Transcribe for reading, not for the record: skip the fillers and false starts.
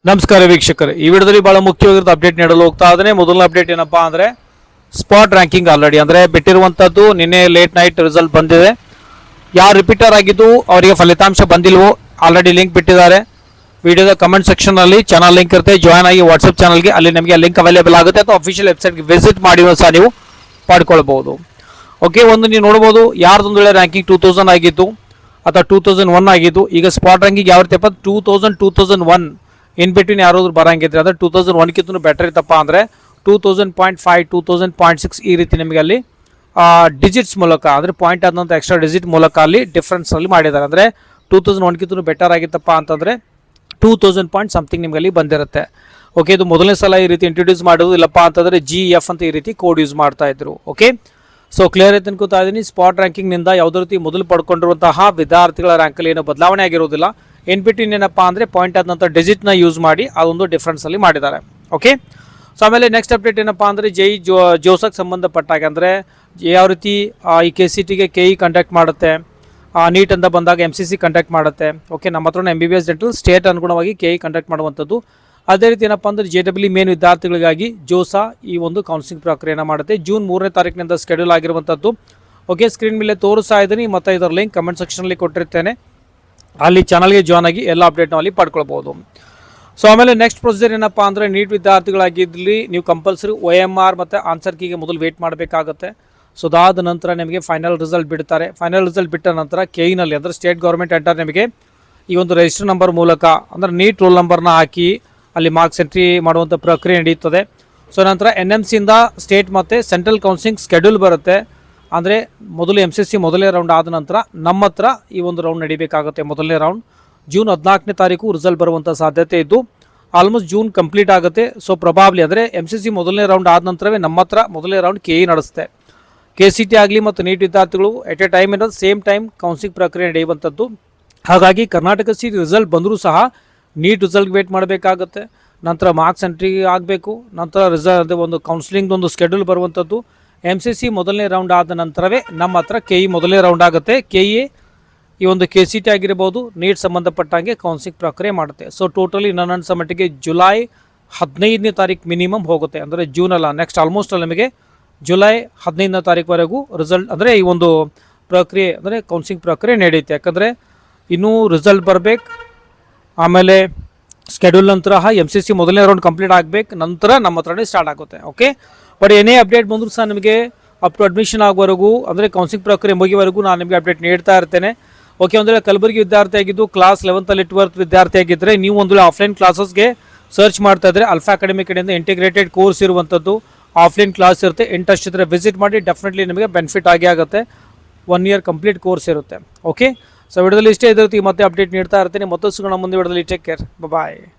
ನಮಸ್ಕಾರ ವೀಕ್ಷಕರು, ಈ ವಿಡಿಯೋದಲ್ಲಿ ಬಹಳ ಮುಖ್ಯವಾಗಿರೋ ಅಪ್ಡೇಟ್ ನೀಡಲು ಹೋಗ್ತಾ ಇದ್ದೇನೆ. ಮೊದಲನೇ ಅಪ್ಡೇಟ್ ಏನಪ್ಪಾ ಅಂದ್ರೆ ಸ್ಪಾಟ್ ರ್ಯಾಂಕಿಂಗ್ ಆಲ್ರೆಡಿ ಅಂದ್ರೆ ಬಿಟ್ಟಿರುವಂತದ್ದು ನಿನ್ನೆ ಲೇಟ್ ನೈಟ್ ರಿಸಲ್ಟ್ ಬಂದಿದೆ. ಯಾರು ರಿಪೀಟರ್ ಆಗಿದ್ದು ಅವರಿಗೆ ಫಲಿತಾಂಶ ಬಂದಿಲ್ವೋ ಆಲ್ರೆಡಿ ಲಿಂಕ್ ಬಿಟ್ಟಿದ್ದಾರೆ. ವಿಡಿಯೋದ ಕಮೆಂಟ್ ಸೆಕ್ಷನ್ ಅಲ್ಲಿ ಚಾನಲ್ ಲಿಂಕ್ ಇರುತ್ತೆ, ಜಾಯ್ನ್ ಆಗಿ ವಾಟ್ಸ್ಆಪ್ ಚಾನಲ್ಗೆ, ಅಲ್ಲಿ ನಿಮಗೆ ಲಿಂಕ್ ಅವೈಲೇಬಲ್ ಆಗುತ್ತೆ ಅಥವಾ ಅಫಿಷಿಯಲ್ ವೆಬ್ಸೈಟ್ಗೆ ವಿಸಿಟ್ ಮಾಡಿ ಸಹ ನೀವು ಪಡ್ಕೊಳ್ಬಹುದು. ಓಕೆ, ಒಂದು ನೀವು ನೋಡ್ಬೋದು ಯಾರ್ದೊಂದು ವೇಳೆ ರ್ಯಾಂಕಿಂಗ್ 2000 ಆಗಿತ್ತು ಅಥವಾ 2001 ಆಗಿತ್ತು. ಈಗ ಸ್ಪಾಟ್ ರ್ಯಾಂಕಿಂಗ್ ಯಾವ ರೀತಿ 2001 ಇನ್ ಬಿಟ್ವೀನ್ ಯಾರಾದ್ರೂ ಬರಂಗಿದ್ರೆ ಅಂದ್ರೆ 2001 ಬೆಟರ್ ಇತ್ತಪ್ಪ ಅಂದ್ರೆ 2000.5 2000.6 ಈ ರೀತಿ ನಿಮಗೆ ಅಲ್ಲಿ ಡಿಜಿಟ್ಸ್ ಮೂಲಕ ಅಂದ್ರೆ ಪಾಯಿಂಟ್ ಆದಂಥ ಎಕ್ಸ್ಟ್ರಾ ಡಿಜಿಟ್ ಮೂಲಕ ಅಲ್ಲಿ ಡಿಫ್ರೆನ್ಸ್ ಅಲ್ಲಿ ಮಾಡಿದ್ದಾರೆ. ಅಂದ್ರೆ 2001 ಬೆಟರ್ ಆಗಿತ್ತಪ್ಪ ಅಂತಂದ್ರೆ 2000 ಪಾಯಿಂಟ್ ಸಮಥಿಂಗ್ ನಿಮ್ಗೆ ಅಲ್ಲಿ ಬಂದಿರುತ್ತೆ. ಓಕೆ, ಇದು ಮೊದಲನೇ ಸಲ ಈ ರೀತಿ ಇಂಟ್ರೊಡ್ಯೂಸ್ ಮಾಡೋದು. ಇಲ್ಲಪ್ಪ ಅಂತಂದ್ರೆ GF ಅಂತ ಈ ರೀತಿ ಕೋಡ್ ಯೂಸ್ ಮಾಡ್ತಾ ಇದ್ರು. ಓಕೆ, ಸೊ ಕ್ಲಿಯರ್ ಆಯ್ತು ಅನ್ಕೋತಾ ಇದ್ದೀನಿ. ಸ್ಪಾಟ್ ರ್ಯಾಂಕಿಂಗ್ ನಿಂದ ಯಾವುದೇ ರೀತಿ ಮೊದಲು ಪಡ್ಕೊಂಡಿರುವಂತಹ ವಿದ್ಯಾರ್ಥಿಗಳ ರ್ಯಾಂಕಲ್ಲಿ ಏನೋ ಬದಲಾವಣೆ ಆಗಿರೋದಿಲ್ಲ. ಇನ್ ಬಿಟ್ವೀನ್ ಏನಪ್ಪಾ ಅಂದ್ರೆ ಪಾಯಿಂಟ್ ಆದಂಥ ಡಿಜಿಟ್ನ ಯೂಸ್ ಮಾಡಿ ಅದೊಂದು ಡಿಫ್ರೆನ್ಸ್ ಅಲ್ಲಿ ಮಾಡಿದ್ದಾರೆ. ಓಕೆ, ಸೊ ಆಮೇಲೆ ನೆಕ್ಸ್ಟ್ ಅಪ್ಡೇಟ್ ಏನಪ್ಪಾ ಅಂದ್ರೆ ಜೋಸಕ್ಕೆ ಸಂಬಂಧಪಟ್ಟಾಗ ಅಂದ್ರೆ ಯಾವ ರೀತಿ ಈ KCTಗೆ KE ಕಂಡಕ್ಟ್ ಮಾಡುತ್ತೆ, ನೀಟ್ ಅಂತ ಬಂದಾಗ MCC ಕಂಡಕ್ಟ್ ಮಾಡುತ್ತೆ. ಓಕೆ, ನಮ್ಮ ಹತ್ರ MBBS ಡೆಂಟಲ್ ಸ್ಟೇಟ್ ಅನುಗುಣವಾಗಿ KE ಕಂಡಕ್ಟ್ ಮಾಡುವಂಥದ್ದು. ಅದೇ ರೀತಿ ಏನಪ್ಪಾ ಅಂದ್ರೆ JEE ಮೇನ್ ವಿದ್ಯಾರ್ಥಿಗಳಿಗಾಗಿ ಜೋಸಾ ಈ ಒಂದು ಕೌನ್ಸಿಲಿಂಗ್ ಪ್ರಕ್ರಿಯೆಯನ್ನು ಮಾಡುತ್ತೆ. ಜೂನ್ 3ನೇ ತಾರೀಕಿನಿಂದ ಸ್ಕೆಡ್ಯೂಲ್ ಆಗಿರುವಂಥದ್ದು. ಓಕೆ, ಸ್ಕ್ರೀನ್ ಮೇಲೆ ತೋರಿಸ್ತಾ ಇದ್ದೀನಿ, ಮತ್ತು ಇದರ ಲಿಂಕ್ ಕಮೆಂಟ್ ಸೆಕ್ಷನಲ್ಲಿ ಕೊಟ್ಟಿರ್ತೇನೆ, ಅಲ್ಲಿ ಚಾನಲ್ಗೆ ಜಾಯ್ನ್ ಆಗಿ ಎಲ್ಲ ಅಪ್ಡೇಟ್ನ ಅಲ್ಲಿ ಪಡ್ಕೊಳ್ಬೋದು. ಸೊ ಆಮೇಲೆ ನೆಕ್ಸ್ಟ್ ಪ್ರೊಸೀಜರ್ ಏನಪ್ಪ ಅಂದರೆ ನೀಟ್ ವಿದ್ಯಾರ್ಥಿಗಳಾಗಿದ್ದಲ್ಲಿ ನೀವು ಕಂಪಲ್ಸರಿ OMR ಮತ್ತು ಆನ್ಸರ್ ಕೀಗೆ ಮೊದಲು ವೇಟ್ ಮಾಡಬೇಕಾಗುತ್ತೆ. ಸೊ ಅದಾದ ನಂತರ ನಿಮಗೆ ಫೈನಲ್ ರಿಸಲ್ಟ್ ಬಿಡ್ತಾರೆ. ಫೈನಲ್ ರಿಸಲ್ಟ್ ಬಿಟ್ಟ ನಂತರ KEನಲ್ಲಿ ಅಂದರೆ ಸ್ಟೇಟ್ ಗೌರ್ಮೆಂಟ್ ಎಂಟರ್ ನಿಮಗೆ ಈ ಒಂದು ರಿಜಿಸ್ಟರ್ ನಂಬರ್ ಮೂಲಕ ಅಂದರೆ ನೀಟ್ ರೋಲ್ ನಂಬರ್ನ ಹಾಕಿ ಅಲ್ಲಿ ಮಾರ್ಕ್ಸ್ ಎಂಟ್ರಿ ಮಾಡುವಂಥ ಪ್ರಕ್ರಿಯೆ ನಡೆಯುತ್ತದೆ. ಸೊ ನಂತರ NMCಯಿಂದ ಸ್ಟೇಟ್ ಮತ್ತು ಸೆಂಟ್ರಲ್ ಕೌನ್ಸಿಲಿಂಗ್ ಸ್ಕೆಡ್ಯೂಲ್ ಬರುತ್ತೆ. ಅಂದರೆ ಮೊದಲು MCC ಮೊದಲನೇ ರೌಂಡ್ ಆದ ನಂತರ ನಮ್ಮ ಹತ್ರ ಈ ಒಂದು ರೌಂಡ್ ನಡಿಬೇಕಾಗುತ್ತೆ. ಮೊದಲನೇ ರೌಂಡ್ ಜೂನ್ 14ನೇ ತಾರೀಕು ರಿಸಲ್ಟ್ ಬರುವಂಥ ಸಾಧ್ಯತೆ ಇದ್ದು ಆಲ್ಮೋಸ್ಟ್ ಜೂನ್ ಕಂಪ್ಲೀಟ್ ಆಗುತ್ತೆ. ಸೊ ಪ್ರೊಬಾಬ್ಲಿ ಅಂದರೆ MCC ಮೊದಲನೇ ರೌಂಡ್ ಆದ ನಂತರವೇ ನಮ್ಮ ಹತ್ರ ಮೊದಲನೇ ರೌಂಡ್ KE ನಡೆಸುತ್ತೆ. KCT ಆಗಲಿ ಮತ್ತು ನೀಟ್ ವಿದ್ಯಾರ್ಥಿಗಳು ಎಟ್ ಎ ಟೈಮ್ ಏನೋ ಸೇಮ್ ಟೈಮ್ ಕೌನ್ಸಿಲಿಂಗ್ ಪ್ರಕ್ರಿಯೆ ನಡೆಯುವಂಥದ್ದು. ಹಾಗಾಗಿ ಕರ್ನಾಟಕ ಸೀಟ್ ರಿಸಲ್ಟ್ ಬಂದರೂ ಸಹ ನೀಟ್ ರಿಸಲ್ಟ್ಗೆ ವೇಟ್ ಮಾಡಬೇಕಾಗುತ್ತೆ. ನಂತರ ಮಾರ್ಕ್ಸ್ ಎಂಟ್ರಿ ಆಗಬೇಕು. ನಂತರ ರಿಸಲ್ಟ್ ಒಂದು ಕೌನ್ಸಿಲಿಂಗ್ ಒಂದು ಸ್ಕೆಡ್ಯೂಲ್ ಬರುವಂಥದ್ದು. MCC ಮೊದಲನೇ ರೌಂಡ್ ಆದ ನಂತರವೇ ನಮ್ಮ ಹತ್ರ KE ಮೊದಲನೇ ರೌಂಡ್ ಆಗುತ್ತೆ. KE ಈ ಒಂದು KCT ಆಗಿರ್ಬೋದು ನೀಟ್ ಸಂಬಂಧಪಟ್ಟಂಗೆ ಕೌನ್ಸಿಲಿಂಗ್ ಪ್ರಕ್ರಿಯೆ ಮಾಡುತ್ತೆ. ಸೊ ಟೋಟಲಿ ನನ್ನ ಮಟ್ಟಿಗೆ ಜುಲೈ 15ನೇ ತಾರೀಕು ಮಿನಿಮಮ್ ಹೋಗುತ್ತೆ. ಅಂದರೆ ಜೂನ್ ಅಲ್ಲ, ನೆಕ್ಸ್ಟ್ ಆಲ್ಮೋಸ್ಟ್ ಅಲ್ಲಿ ನಿಮಗೆ ಜುಲೈ 15ನೇ ತಾರೀಕುವರೆಗೂ ರಿಸಲ್ಟ್ ಅಂದರೆ ಈ ಒಂದು ಪ್ರಕ್ರಿಯೆ ಅಂದರೆ ಕೌನ್ಸಿಲಿಂಗ್ ಪ್ರಕ್ರಿಯೆ ನಡೆಯುತ್ತೆ. ಯಾಕಂದರೆ ಇನ್ನೂ ರಿಸಲ್ಟ್ ಬರಬೇಕು, ಆಮೇಲೆ ಸ್ಕೆಡ್ಯೂಲ್ ನಂತರ MCC ಮೊದಲನೇ ರೌಂಡ್ ಕಂಪ್ಲೀಟ್ ಆಗಬೇಕು, ನಂತರ ನಮ್ಮ ಹತ್ರನೇ ಸ್ಟಾರ್ಟ್ ಆಗುತ್ತೆ. ಓಕೆ, ಬಟ್ ಏನೇ ಅಪ್ಡೇಟ್ ಬಂದರೂ ಸಹ ನಿಮಗೆ ಅಪ್ ಟು ಅಡ್ಮಿಷನ್ ಆಗುವವರೆಗೂ ಅಂದರೆ ಕೌನ್ಸಿಲಿಂಗ್ ಪ್ರಕ್ರಿಯೆ ಮುಗಿಯುವವರೆಗೂ ನಾನು ನಿಮಗೆ ಅಪ್ಡೇಟ್ ನೀಡ್ತಾ ಇರ್ತೇನೆ. ಓಕೆ, ಒಂದು ವೇಳೆ ಕಲಬುರಗಿ ವಿದ್ಯಾರ್ಥಿ ಆಗಿದ್ದು ಕ್ಲಾಸ್ 11th 12th ವಿದ್ಯಾರ್ಥಿ ಆಗಿದ್ದರೆ ನೀವು ಒಂದು ವೇಳೆ ಆಫ್ಲೈನ್ ಕ್ಲಾಸಸ್ಗೆ ಸರ್ಚ್ ಮಾಡ್ತಾ ಇದ್ದರೆ ಅಲ್ಫಾ ಅಕಾಡೆಮಿ ಕಡೆಯಿಂದ ಇಂಟಿಗ್ರೇಟೆಡ್ ಕೋರ್ಸ್ ಇರುವಂಥದ್ದು ಆಫ್ಲೈನ್ ಕ್ಲಾಸ್ ಇರುತ್ತೆ. ಇಂಟ್ರೆಸ್ಟ್ ಇದ್ದರೆ ವಿಸಿಟ್ ಮಾಡಿ, ಡೆಫಿನೆಟ್ಲಿ ನಿಮಗೆ ಬೆನಿಫಿಟ್ ಆಗೇ ಆಗುತ್ತೆ. 1 year ಕಂಪ್ಲೀಟ್ ಕೋರ್ಸ್ ಇರುತ್ತೆ. ಓಕೆ, ಸೊ ವಿಡಿಯೋದಲ್ಲಿ ಇಷ್ಟೇ ಇರುತ್ತೆ. ಮತ್ತೆ ಅಪ್ಡೇಟ್ ನೀಡ್ತಾ ಇರ್ತೀನಿ. ಮತ್ತಷ್ಟು ಸಿಗೋಣ ಮುಂದೆ ವಿಡಿಯೋದಲ್ಲಿ. ಟೇಕ್ ಕೇರ್, ಬಾಯ್.